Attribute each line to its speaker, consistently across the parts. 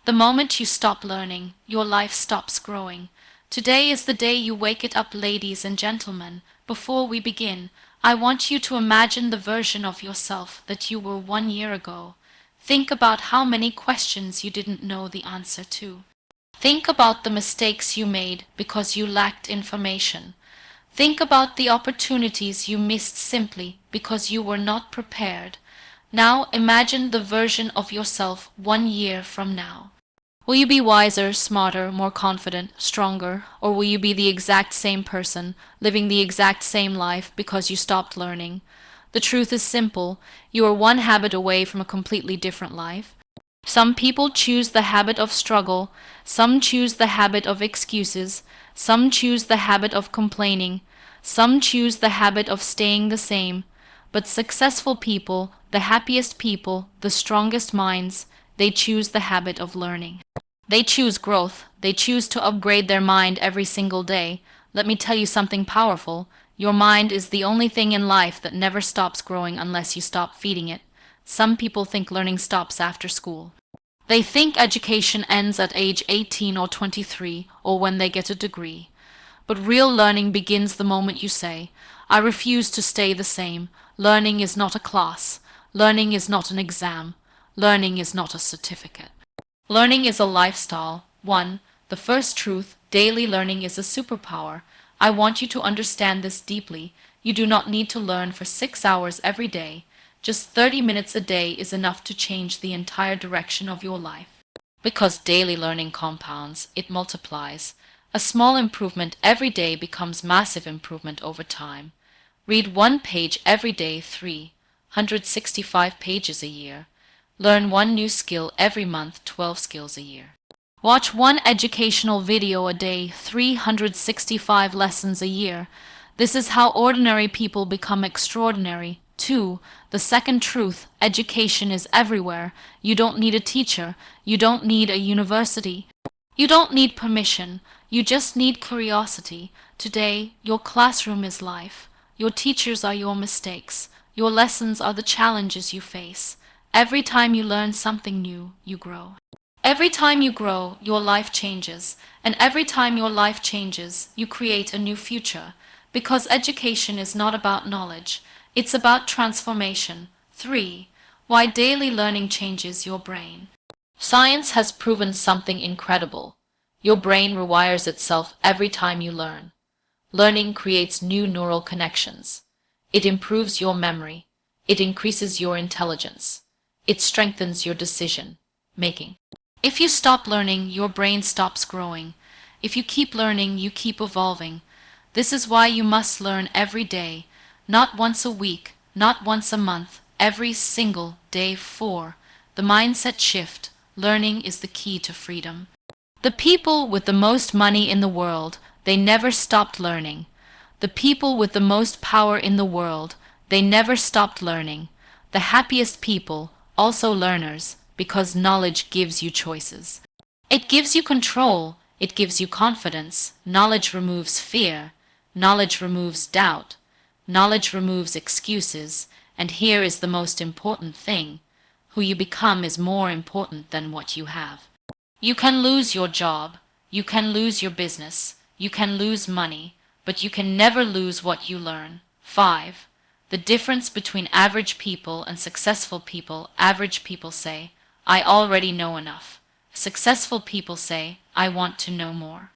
Speaker 1: The moment you stop learning, your life stops growing. Today is the day you wake it up, ladies and gentlemen. Before we begin, I want you to imagine the version of yourself that you were 1 year ago. Think about how many questions you didn't know the answer to. Think about the mistakes you made because you lacked information. Think about the opportunities you missed simply because you were not prepared. Now imagine the version of yourself 1 year from now. Will you be wiser, smarter, more confident, stronger, or will you be the exact same person, living the exact same life because you stopped learning? The truth is simple. You are one habit away from a completely different life. Some people choose the habit of struggle, some choose the habit of excuses, some choose the habit of complaining, some choose the habit of staying the same. But successful people, the happiest people, the strongest minds, they choose the habit of learning. They choose growth. They choose to upgrade their mind every single day. Let me tell you something powerful. Your mind is the only thing in life that never stops growing unless you stop feeding it. Some people think learning stops after school. They think education ends at age 18 or 23 or when they get a degree. But real learning begins the moment you say, I refuse to stay the same. Learning is not a class. Learning is not an exam. Learning is not a certificate. Learning is a lifestyle. 1. The first truth, daily learning is a superpower. I want you to understand this deeply. You do not need to learn for 6 hours every day. Just 30 minutes a day is enough to change the entire direction of your life. Because daily learning compounds, it multiplies. A small improvement every day becomes massive improvement over time. Read 1 page every day, 365 pages a year. Learn 1 new skill every month, 12 skills a year. Watch 1 educational video a day, 365 lessons a year. This is how ordinary people become extraordinary. 2. The second truth, education is everywhere. You don't need a teacher. You don't need a university. You don't need permission. You just need curiosity. Today, your classroom is life. Your teachers are your mistakes. Your lessons are the challenges you face. Every time you learn something new, you grow. Every time you grow, your life changes. And every time your life changes, you create a new future. Because education is not about knowledge. It's about transformation. 3. Why daily learning changes your brain. Science has proven something incredible. Your brain rewires itself every time you learn. Learning creates new neural connections. It improves your memory. It increases your intelligence. It strengthens your decision making. If you stop learning, your brain stops growing. If you keep learning, you keep evolving. This is why you must learn every day, not once a week, not once a month, every single day. 4. The mindset shift. Learning is the key to freedom. The people with the most money in the world, they never stopped learning. The people with the most power in the world, they never stopped learning. The happiest people, also learners, because knowledge gives you choices. It gives you control. It gives you confidence. Knowledge removes fear. Knowledge removes doubt. Knowledge removes excuses. And here is the most important thing. Who you become is more important than what you have. You can lose your job. You can lose your business. You can lose money. But you can never lose what you learn. 5. The difference between average people and successful people. Average people say, I already know enough. Successful people say, I want to know more.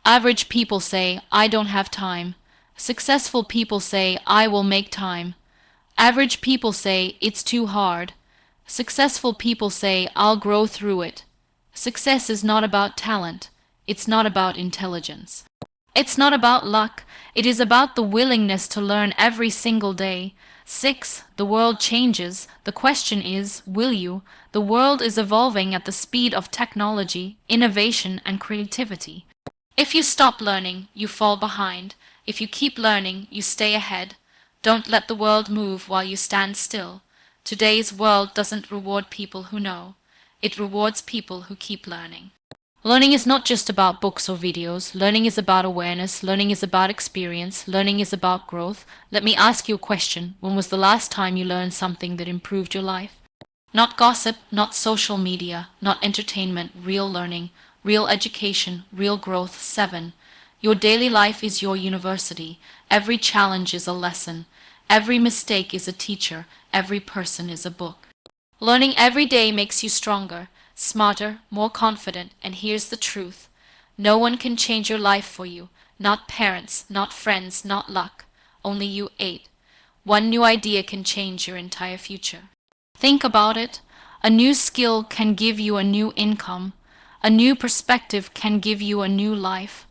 Speaker 1: Average people say, I don't have time. Successful people say, I will make time. Average people say, it's too hard. Successful people say, I'll grow through it. Success is not about talent. It's not about intelligence. It's not about luck. It is about the willingness to learn every single day. 6. The world changes. The question is, will you? The world is evolving at the speed of technology, innovation, and creativity. If you stop learning, you fall behind. If you keep learning, you stay ahead. Don't let the world move while you stand still. Today's world doesn't reward people who know. It rewards people who keep learning. Learning is not just about books or videos. Learning is about awareness. Learning is about experience. Learning is about growth. Let me ask you a question. When was the last time you learned something that improved your life? Not gossip, not social media, not entertainment, real learning, real education, real growth. 7. Your daily life is your university. Every challenge is a lesson. Every mistake is a teacher. Every person is a book. Learning every day makes you stronger, smarter, more confident, and here's the truth. No one can change your life for you. Not parents, not friends, not luck. Only you 8. One new idea can change your entire future. Think about it. A new skill can give you a new income. A new perspective can give you a new life.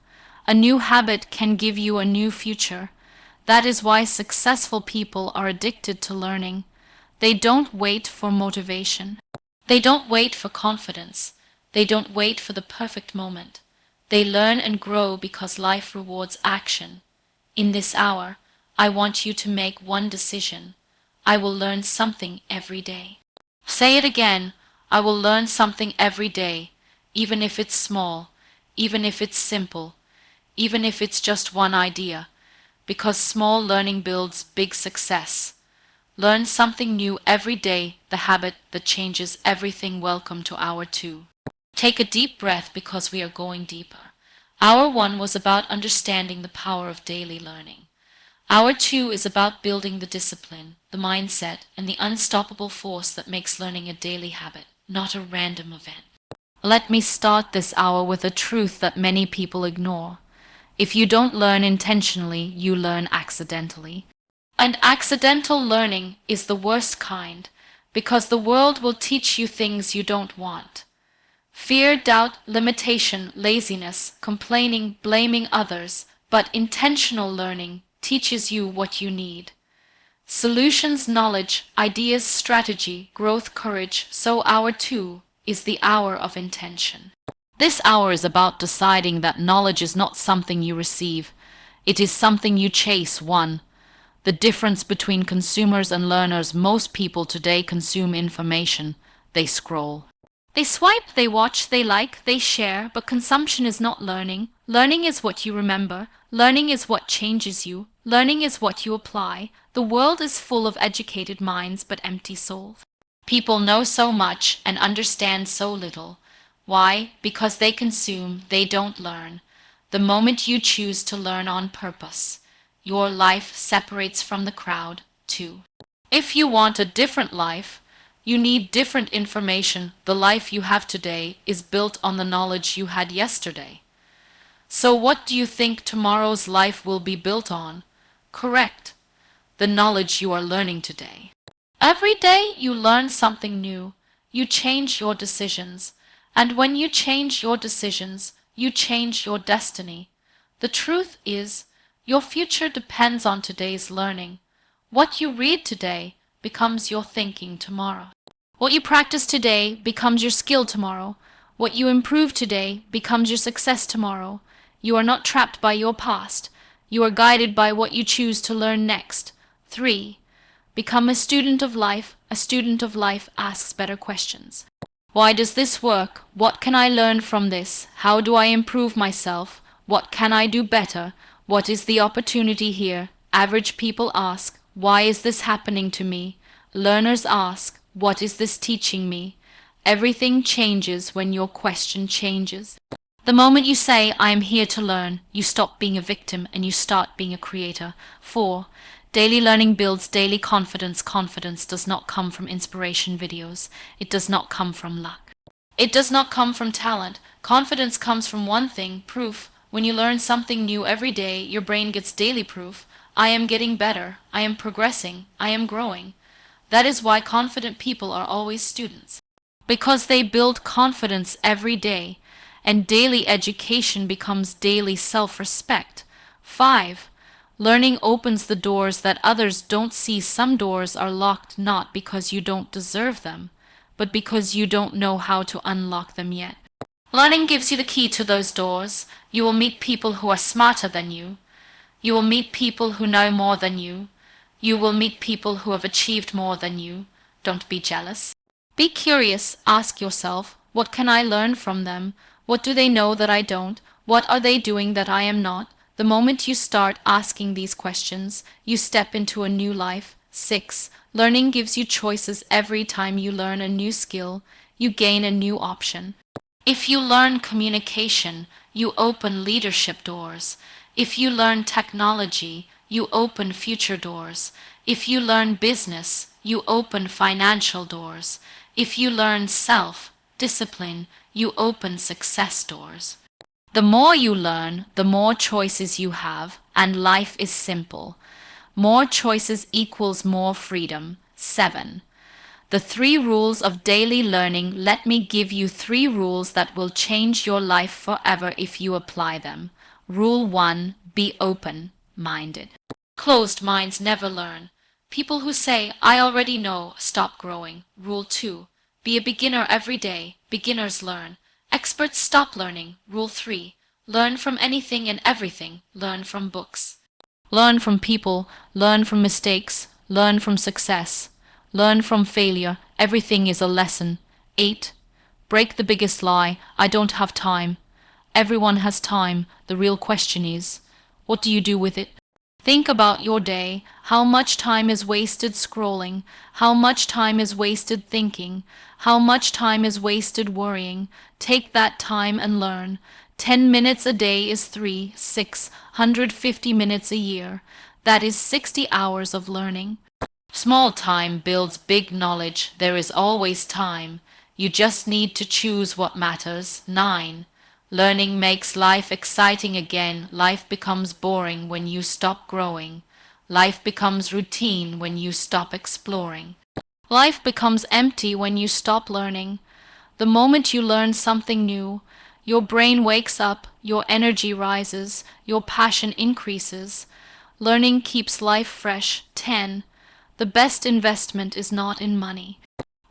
Speaker 1: A new habit can give you a new future. That is why successful people are addicted to learning. They don't wait for motivation. They don't wait for confidence. They don't wait for the perfect moment. They learn and grow because life rewards action. In this hour, I want you to make one decision. I will learn something every day. Say it again. I will learn something every day, even if it's small, even if it's simple, even if it's just one idea, because small learning builds big success. Learn something new every day, the habit that changes everything. Welcome to Hour 2. Take a deep breath because we are going deeper. Hour 1 was about understanding the power of daily learning. Hour 2 is about building the discipline, the mindset, and the unstoppable force that makes learning a daily habit, not a random event. Let me start this hour with a truth that many people ignore. If you don't learn intentionally, you learn accidentally. And accidental learning is the worst kind, because the world will teach you things you don't want. Fear, doubt, limitation, laziness, complaining, blaming others, but intentional learning teaches you what you need. Solutions, knowledge, ideas, strategy, growth, courage. So Hour 2 is the hour of intention. This hour is about deciding that knowledge is not something you receive. It is something you chase. 1. The difference between consumers and learners. Most people today consume information. They scroll. They swipe, they watch, they like, they share, but consumption is not learning. Learning is what you remember. Learning is what changes you. Learning is what you apply. The world is full of educated minds but empty souls. People know so much and understand so little. Why? Because they consume, they don't learn. The moment you choose to learn on purpose, your life separates from the crowd. 2. If you want a different life, you need different information. The life you have today is built on the knowledge you had yesterday. So what do you think tomorrow's life will be built on? Correct. The knowledge you are learning today. Every day you learn something new. You change your decisions. And when you change your decisions, you change your destiny. The truth is, your future depends on today's learning. What you read today becomes your thinking tomorrow. What you practice today becomes your skill tomorrow. What you improve today becomes your success tomorrow. You are not trapped by your past. You are guided by what you choose to learn next. 3. Become a student of life. A student of life asks better questions. Why does this work? What can I learn from this? How do I improve myself? What can I do better? What is the opportunity here? Average people ask, why is this happening to me? Learners ask, what is this teaching me? Everything changes when your question changes. The moment you say, I am here to learn, you stop being a victim and you start being a creator. 4. Daily learning builds daily confidence. Confidence does not come from inspiration videos. It does not come from luck. It does not come from talent. Confidence comes from one thing, proof. When you learn something new every day, your brain gets daily proof. I am getting better. I am progressing. I am growing. That is why confident people are always students. Because they build confidence every day, and daily education becomes daily self-respect. 5. Learning opens the doors that others don't see. Some doors are locked not because you don't deserve them, but because you don't know how to unlock them yet. Learning gives you the key to those doors. You will meet people who are smarter than you. You will meet people who know more than you. You will meet people who have achieved more than you. Don't be jealous. Be curious. Ask yourself, what can I learn from them? What do they know that I don't? What are they doing that I am not? The moment you start asking these questions, you step into a new life. 6. Learning gives you choices. Every time you learn a new skill, you gain a new option. If you learn communication, you open leadership doors. If you learn technology, you open future doors. If you learn business, you open financial doors. If you learn self-discipline, you open success doors. The more you learn, the more choices you have, and life is simple. More choices equals more freedom. 7. The 3 rules of daily learning. Let me give you 3 rules that will change your life forever if you apply them. Rule 1. Be open-minded. Closed minds never learn. People who say, I already know, stop growing. Rule 2. Be a beginner every day. Beginners learn. Experts stop learning. Rule 3. Learn from anything and everything. Learn from books. Learn from people. Learn from mistakes. Learn from success. Learn from failure. Everything is a lesson. 8. Break the biggest lie. I don't have time. Everyone has time. The real question is, what do you do with it? Think about your day. How much time is wasted scrolling? How much time is wasted thinking? How much time is wasted worrying? Take that time and learn. 10 minutes a day is 650 minutes a year. That is 60 hours of learning. Small time builds big knowledge. There is always time. You just need to choose what matters. 9. Learning makes life exciting again. Life becomes boring when you stop growing. Life becomes routine when you stop exploring. Life becomes empty when you stop learning. The moment you learn something new, your brain wakes up, your energy rises, your passion increases. Learning keeps life fresh. 10. The best investment is not in money.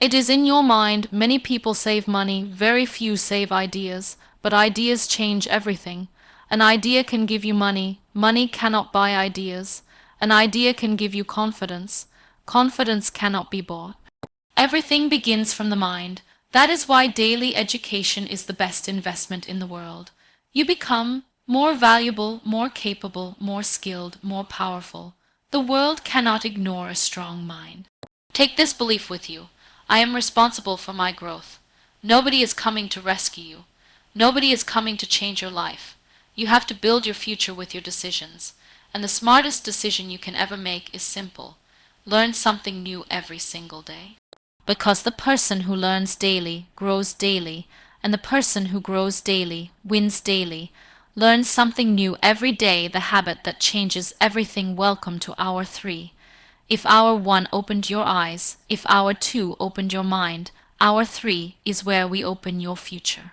Speaker 1: It is in your mind. Many people save money, very few save ideas, but ideas change everything. An idea can give you money. Money cannot buy ideas. An idea can give you confidence. Confidence cannot be bought. Everything begins from the mind. That is why daily education is the best investment in the world. You become more valuable, more capable, more skilled, more powerful. The world cannot ignore a strong mind. Take this belief with you. I am responsible for my growth. Nobody is coming to rescue you. Nobody is coming to change your life. You have to build your future with your decisions. And the smartest decision you can ever make is simple. Learn something new every single day. Because the person who learns daily grows daily, and the person who grows daily wins daily. Learn something new every day, the habit that changes everything. Welcome to hour 3. If hour 1 opened your eyes, if hour 2 opened your mind, hour 3 is where we open your future.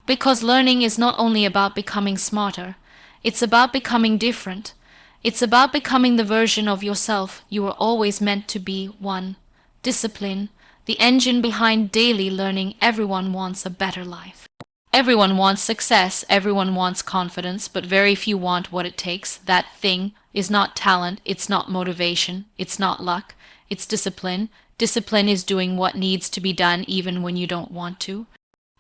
Speaker 1: Because learning is not only about becoming smarter, it's about becoming different. It's about becoming the version of yourself you were always meant to be. 1. Discipline, the engine behind daily learning. Everyone wants a better life. Everyone wants success, everyone wants confidence, but very few want what it takes. That thing is not talent, it's not motivation, it's not luck, it's discipline. Discipline is doing what needs to be done even when you don't want to.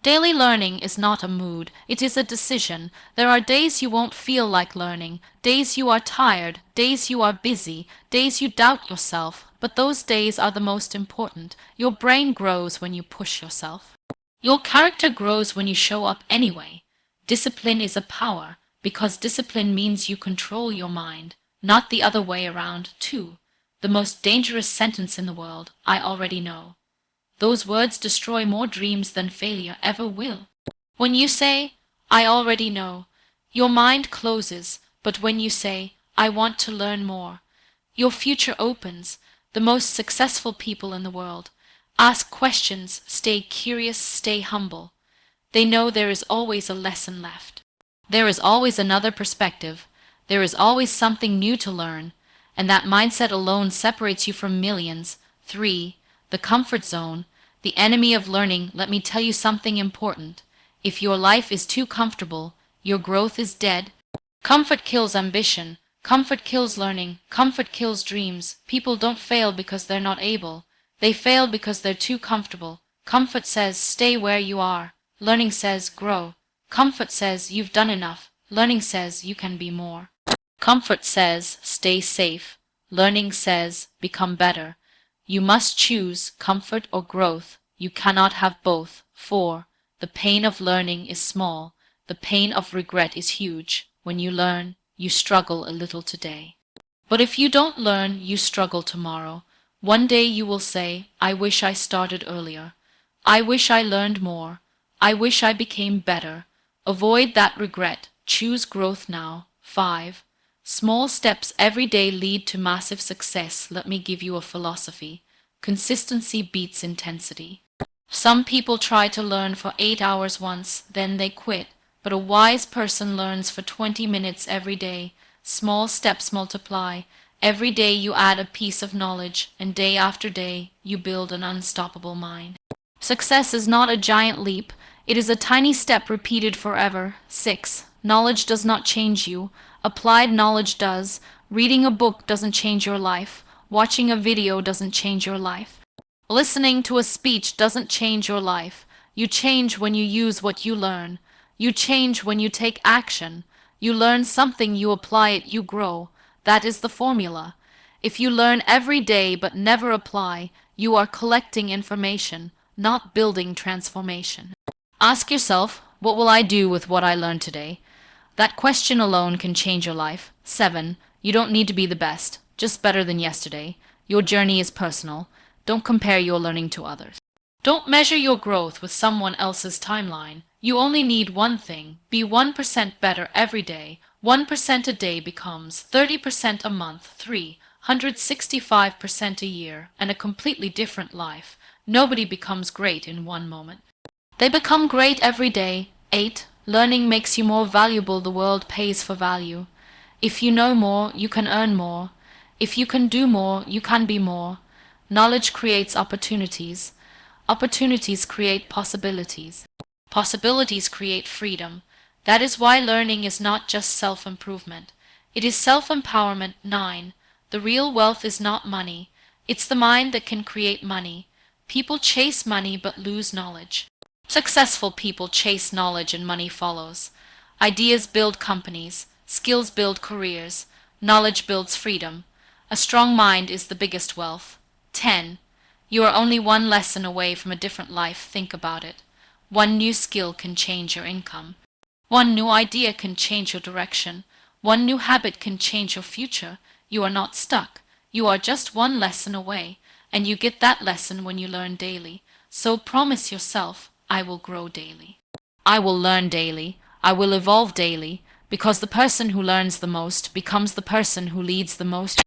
Speaker 1: Daily learning is not a mood, it is a decision. There are days you won't feel like learning, days you are tired, days you are busy, days you doubt yourself, but those days are the most important. Your brain grows when you push yourself. Your character grows when you show up anyway. Discipline is a power, because discipline means you control your mind, not the other way around. 2. The most dangerous sentence in the world, I already know. Those words destroy more dreams than failure ever will. When you say, I already know, your mind closes, but when you say, I want to learn more, your future opens. The most successful people in the world ask questions, stay curious, stay humble. They know there is always a lesson left. There is always another perspective. There is always something new to learn, and that mindset alone separates you from millions. 3. The comfort zone, the enemy of learning. Let me tell you something important. If your life is too comfortable, your growth is dead. Comfort kills ambition. Comfort kills learning. Comfort kills dreams. People don't fail because they're not able. They fail because they're too comfortable. Comfort says, stay where you are. Learning says, grow. Comfort says, you've done enough. Learning says, you can be more. Comfort says, stay safe. Learning says, become better. You must choose comfort or growth. You cannot have both. 4. The pain of learning is small. The pain of regret is huge. When you learn, you struggle a little today. But if you don't learn, you struggle tomorrow. One day you will say, I wish I started earlier. I wish I learned more. I wish I became better. Avoid that regret. Choose growth now. 5. Small steps every day lead to massive success. Let me give you a philosophy. Consistency beats intensity. Some people try to learn for 8 hours once, then they quit. But a wise person learns for 20 minutes every day. Small steps multiply. Every day you add a piece of knowledge, and day after day you build an unstoppable mind. Success is not a giant leap. It is a tiny step repeated forever. 6. Knowledge does not change you. Applied knowledge does. Reading a book doesn't change your life. Watching a video doesn't change your life. Listening to a speech doesn't change your life. You change when you use what you learn. You change when you take action. You learn something, you apply it, you grow. That is the formula. If you learn every day but never apply, you are collecting information, not building transformation. Ask yourself, what will I do with what I learned today? That question alone can change your life. 7. You don't need to be the best, just better than yesterday. Your journey is personal. Don't compare your learning to others. Don't measure your growth with someone else's timeline. You only need one thing. Be 1% better every day. 1% a day becomes 30% a month, 365% a year, and a completely different life. Nobody becomes great in one moment. They become great every day. 8. Learning makes you more valuable. The world pays for value. If you know more, you can earn more. If you can do more, you can be more. Knowledge creates opportunities. Opportunities create possibilities. Possibilities create freedom. That is why learning is not just self-improvement. It is self-empowerment. 9. The real wealth is not money. It's the mind that can create money. People chase money but lose knowledge. Successful people chase knowledge and money follows. Ideas build companies. Skills build careers. Knowledge builds freedom. A strong mind is the biggest wealth. 10. You are only one lesson away from a different life. Think about it. One new skill can change your income. One new idea can change your direction. One new habit can change your future. You are not stuck. You are just one lesson away, and you get that lesson when you learn daily. So promise yourself, I will grow daily. I will learn daily. I will evolve daily, because the person who learns the most becomes the person who leads the most.